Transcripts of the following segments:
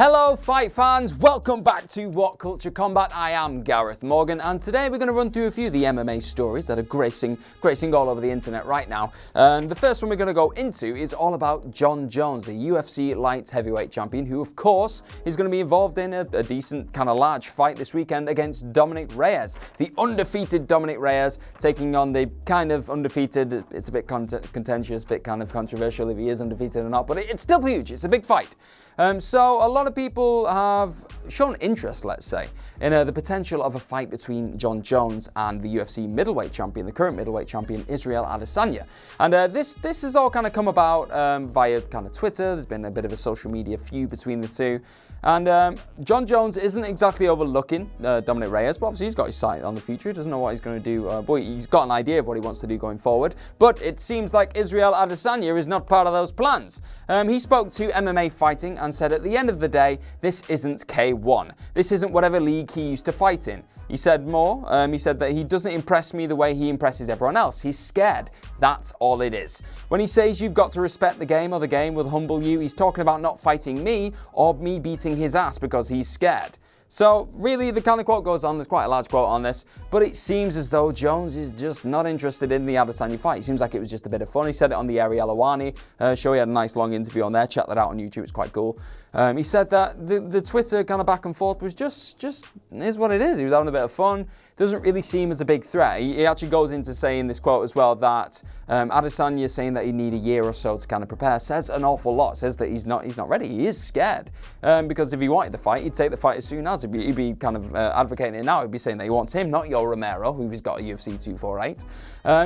Hello fight fans, welcome back to What Culture Combat. I am Gareth Morgan and today we're going to run through a few of the MMA stories that are gracing all over the internet right now. And the first one we're going to go into is all about Jon Jones, the UFC light heavyweight champion, who of course is going to be involved in a decent kind of large fight this weekend against Dominick Reyes. The undefeated Dominick Reyes taking on the kind of undefeated, it's a bit contentious, a bit kind of controversial if he is undefeated or not, but it's still huge, it's a big fight. So a lot of people have shown interest, let's say, in the potential of a fight between Jon Jones and the UFC middleweight champion, the current middleweight champion, Israel Adesanya. And this has all kind of come about via kind of Twitter. There's been a bit of a social media feud between the two. And Jon Jones isn't exactly overlooking Dominick Reyes, but obviously he's got his sight on the future. He doesn't know what he's going to do. But he's got an idea of what he wants to do going forward. But it seems like Israel Adesanya is not part of those plans. He spoke to MMA Fighting and said, at the end of the day, this isn't K1. This isn't whatever league he used to fight in. He said more. He said that he doesn't impress me the way he impresses everyone else. He's scared. That's all it is. When he says you've got to respect the game or the game will humble you, he's talking about not fighting me or me beating his ass because he's scared. So really the kind of quote goes on, there's quite a large quote on this, but it seems as though Jones is just not interested in the Adesanya fight. It seems like it was just a bit of fun. He said it on the Ariel Helwani show. He had a nice long interview on there. Check that out on YouTube, it's quite cool. He said that the Twitter kind of back and forth was just is what it is. He was having a bit of fun. Doesn't really seem as a big threat. He actually goes into saying this quote as well that Adesanya saying that he'd need a year or so to kind of prepare says an awful lot. Says that he's not ready. He is scared because if he wanted the fight, he'd take the fight as soon as. He'd be kind of advocating it now. He'd be saying that he wants him, not your Romero, who he's got a UFC 248.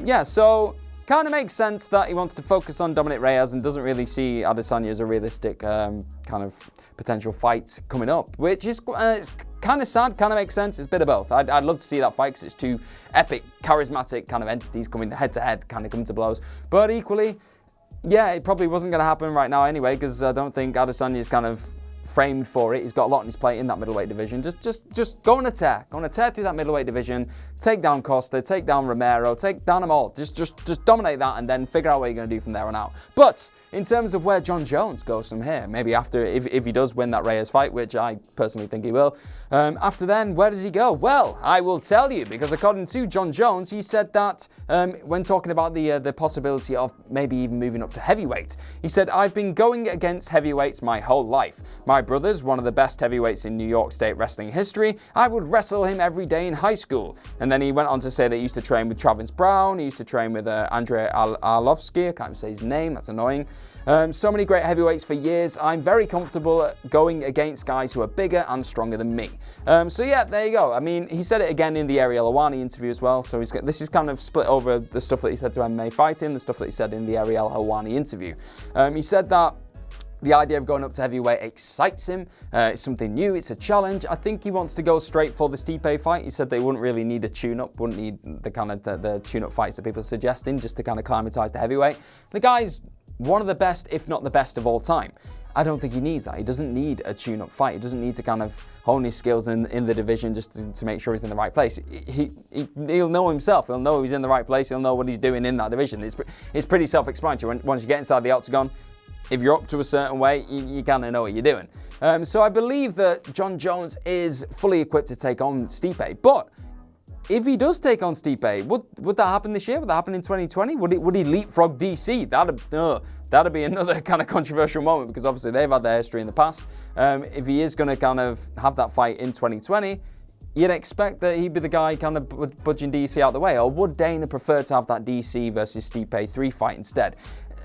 Yeah, so kind of makes sense that he wants to focus on Dominick Reyes and doesn't really see Adesanya as a realistic kind of potential fight coming up, which is it's kind of sad, kind of makes sense. It's a bit of both. I'd love to see that fight because it's two epic, charismatic kind of entities coming head to head, kind of coming to blows. But equally, yeah, it probably wasn't going to happen right now anyway because I don't think Adesanya is kind of framed for it. He's got a lot on his plate in that middleweight division. Just go on a tear. Go on a tear through that middleweight division. Take down Costa, take down Romero, take down them all. Just dominate that and then figure out what you're going to do from there on out. But in terms of where Jon Jones goes from here, maybe after, if he does win that Reyes fight, which I personally think he will, after then, where does he go? Well, I will tell you, because according to Jon Jones, he said that when talking about the possibility of maybe even moving up to heavyweight, he said, I've been going against heavyweights my whole life. My brother's one of the best heavyweights in New York State wrestling history. I would wrestle him every day in high school. And then he went on to say that he used to train with Travis Brown, he used to train with Andrei Arlovsky, I can't even say his name, that's annoying. So many great heavyweights for years. I'm very comfortable going against guys who are bigger and stronger than me. So yeah, there you go. I mean, he said it again in the Ariel Helwani interview as well. So this is kind of split over the stuff that he said to MMA Fighting, the stuff that he said in the Ariel Helwani interview. He said that the idea of going up to heavyweight excites him. It's something new, it's a challenge. I think he wants to go straight for the Stipe fight. He said they wouldn't really need a tune-up, wouldn't need the kind of the tune-up fights that people are suggesting just to kind of climatize to heavyweight. The guy's one of the best, if not the best of all time. I don't think he needs that. He doesn't need a tune-up fight. He doesn't need to kind of hone his skills in the division just to make sure he's in the right place. He'll know himself. He'll know he's in the right place. He'll know what he's doing in that division. It's pretty self-explanatory. Once you get inside the octagon, if you're up to a certain weight, you kind of know what you're doing. So I believe that Jon Jones is fully equipped to take on Stipe. But if he does take on Stipe, would that happen this year? Would that happen in 2020? Would he leapfrog DC? That'd be another kind of controversial moment because obviously they've had their history in the past. If he is going to kind of have that fight in 2020, you'd expect that he'd be the guy kind of budging DC out the way. Or would Dana prefer to have that DC versus Stipe 3 fight instead?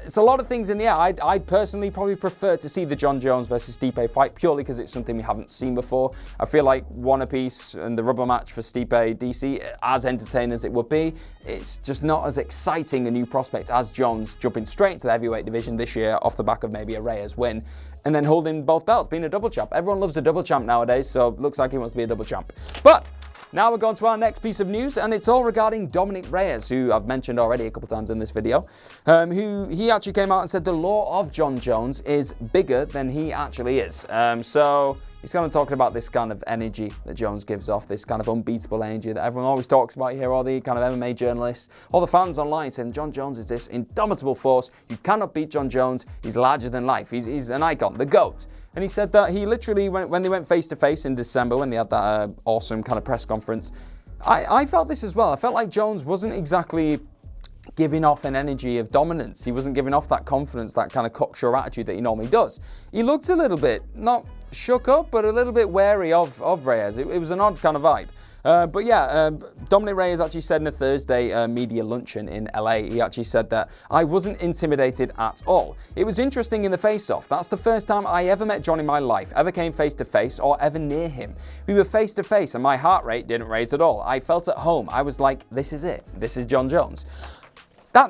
It's a lot of things in the air. I'd personally probably prefer to see the Jon Jones versus Stipe fight purely because it's something we haven't seen before. I feel like one apiece and the rubber match for Stipe DC, as entertaining as it would be, it's just not as exciting a new prospect as Jones jumping straight into the heavyweight division this year off the back of maybe a Reyes win and then holding both belts, being a double champ. Everyone loves a double champ nowadays, so it looks like he wants to be a double champ. But now we're going to our next piece of news, and it's all regarding Dominick Reyes, who I've mentioned already a couple times in this video, who he actually came out and said the law of Jon Jones is bigger than he actually is. So he's kind of talking about this kind of energy that Jones gives off, this kind of unbeatable energy that everyone always talks about. You hear all the kind of MMA journalists, all the fans online saying Jon Jones is this indomitable force. You cannot beat Jon Jones. He's larger than life. He's an icon, the GOAT. And he said that he literally, when they went face-to-face in December, when they had that awesome kind of press conference, I felt this as well. I felt like Jones wasn't exactly giving off an energy of dominance. He wasn't giving off that confidence, that kind of cocksure attitude that he normally does. He looked a little bit, not shook up, but a little bit wary of Reyes. It was an odd kind of vibe. But yeah, Dominick Reyes actually said in a Thursday media luncheon in LA, he actually said that I wasn't intimidated at all. It was interesting in the face-off. That's the first time I ever met Jon in my life, ever came face-to-face or ever near him. We were face-to-face and my heart rate didn't raise at all. I felt at home. I was like, this is it. This is Jon Jones.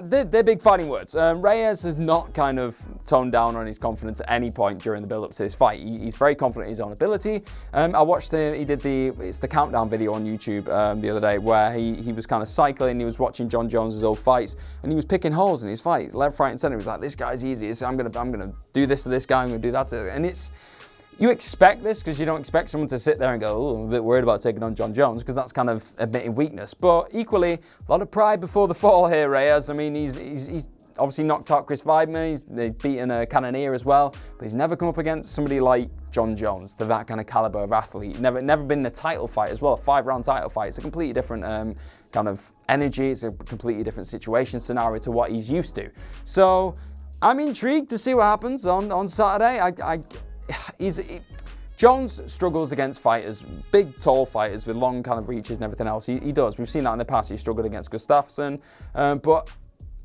They're big fighting words. Reyes has not kind of toned down on his confidence at any point during the build-up to this fight. He's very confident in his own ability. I watched it's the countdown video on YouTube the other day where he was kind of cycling, he was watching Jon Jones' old fights, and he was picking holes in his fight, left, right, and center. He was like, this guy's easy. I'm gonna do this to this guy, I'm gonna do that to, and it's. You expect this because you don't expect someone to sit there and go, oh, I'm a bit worried about taking on Jon Jones, because that's kind of admitting weakness. But equally, a lot of pride before the fall here, Reyes. I mean, he's obviously knocked out Chris Weidman. He's beaten a Cannonier as well, but he's never come up against somebody like Jon Jones, that kind of caliber of athlete. Never been in a title fight as well, a 5-round title fight. It's a completely different kind of energy. It's a completely different situation scenario to what he's used to. So I'm intrigued to see what happens on Saturday. Jones struggles against fighters, big, tall fighters with long kind of reaches and everything else. He does. We've seen that in the past. He struggled against Gustafsson, but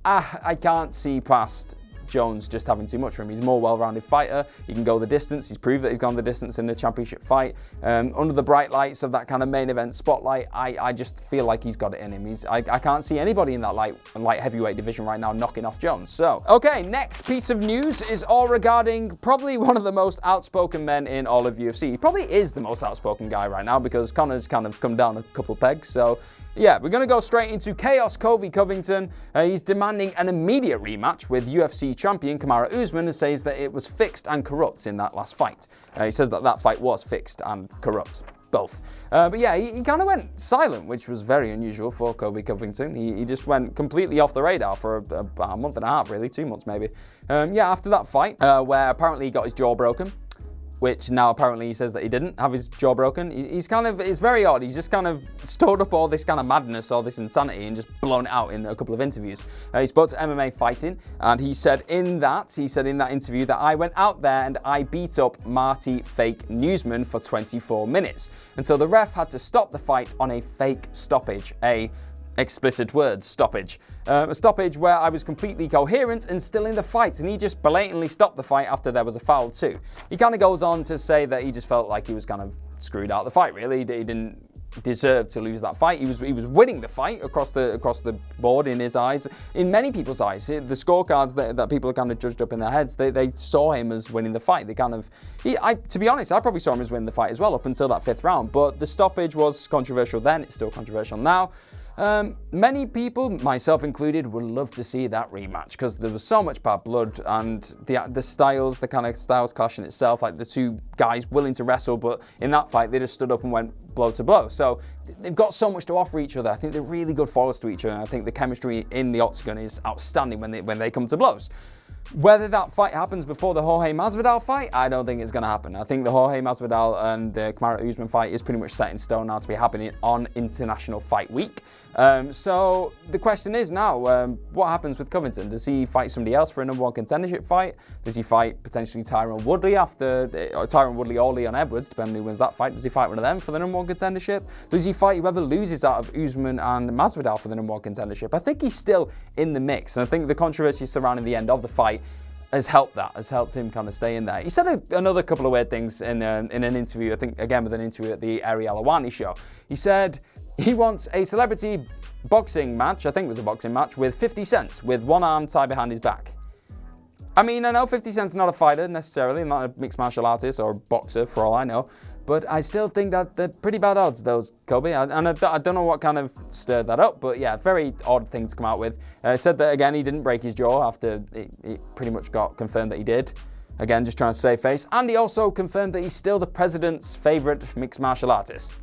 I can't see past Jones just having too much for him. He's a more well-rounded fighter. He can go the distance. He's proved that he's gone the distance in the championship fight. Under the bright lights of that kind of main event spotlight, I just feel like he's got it in him. I can't see anybody in that light heavyweight division right now knocking off Jones. So, okay, next piece of news is all regarding probably one of the most outspoken men in all of UFC. He probably is the most outspoken guy right now because Conor's kind of come down a couple pegs. So, yeah, we're going to go straight into chaos. Colby Covington, he's demanding an immediate rematch with UFC champion Kamaru Usman and says that it was fixed and corrupt in that last fight. He says that fight was fixed and corrupt, both. But yeah, he kind of went silent, which was very unusual for Colby Covington. He just went completely off the radar for about a month and a half, really, 2 months maybe. Yeah, after that fight, where apparently he got his jaw broken, which now apparently he says that he didn't have his jaw broken. It's very odd. He's just kind of stored up all this kind of madness, all this insanity, and just blown it out in a couple of interviews. He spoke to MMA Fighting, and he said in that interview that I went out there and I beat up Marty Fake Newsman for 24 minutes. And so the ref had to stop the fight on a fake stoppage, explicit words stoppage. A stoppage where I was completely coherent and still in the fight, and he just blatantly stopped the fight after there was a foul too. He kind of goes on to say that he just felt like he was kind of screwed out of the fight, really. He didn't deserve to lose that fight. He was winning the fight across the board in his eyes, in many people's eyes. The scorecards that people kind of judged up in their heads, they saw him as winning the fight. To be honest, I probably saw him as winning the fight as well up until that 5th round, but the stoppage was controversial then, it's still controversial now. Many people, myself included, would love to see that rematch because there was so much bad blood and the styles, the kind of styles clash in itself, like the two guys willing to wrestle, but in that fight they just stood up and went blow to blow. So they've got so much to offer each other. I think they're really good followers to each other, and I think the chemistry in the octagon is outstanding when they come to blows. Whether that fight happens before the Jorge Masvidal fight, I don't think it's going to happen. I think the Jorge Masvidal and the Kamaru Usman fight is pretty much set in stone now to be happening on International Fight Week. So the question is now, what happens with Covington? Does he fight somebody else for a number one contendership fight? Does he fight potentially Tyron Woodley Tyron Woodley or Leon Edwards, depending who wins that fight? Does he fight one of them for the number one contendership? Does he fight whoever loses out of Usman and Masvidal for the number one contendership? I think he's still in the mix, and I think the controversy surrounding the end of the fight has helped him kind of stay in there. He said another couple of weird things in an interview, I think again with an interview at the Ariel Helwani show. He said he wants a celebrity boxing match, I think it was a boxing match, with 50 Cent, with one arm tied behind his back. I mean, I know 50 Cent's not a fighter necessarily, not a mixed martial artist or a boxer for all I know, but I still think that they're pretty bad odds, those, Colby. I don't know what kind of stirred that up, but yeah, very odd thing to come out with. Said that, again, he didn't break his jaw after it pretty much got confirmed that he did. Again, just trying to save face. And he also confirmed that he's still the president's favorite mixed martial artist.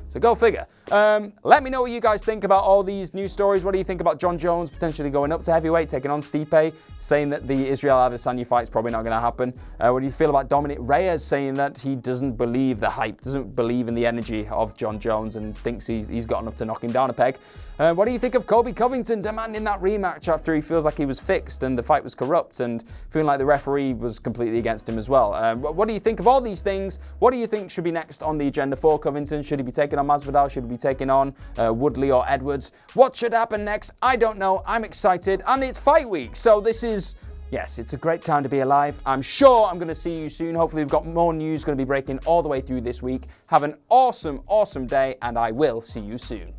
So go figure. Let me know what you guys think about all these news stories. What do you think about Jon Jones potentially going up to heavyweight, taking on Stipe, saying that the Israel Adesanya fight's probably not going to happen? What do you feel about Dominick Reyes saying that he doesn't believe the hype, doesn't believe in the energy of Jon Jones and thinks he's got enough to knock him down a peg? What do you think of Colby Covington demanding that rematch after he feels like he was fixed and the fight was corrupt and feeling like the referee was completely against him as well? What do you think of all these things? What do you think should be next on the agenda for Covington? Should he be taking on Masvidal? Should he be taking on Woodley or Edwards? What should happen next? I don't know. I'm excited. And it's fight week. So this is... Yes, it's a great time to be alive. I'm sure I'm going to see you soon. Hopefully we've got more news going to be breaking all the way through this week. Have an awesome, awesome day, and I will see you soon.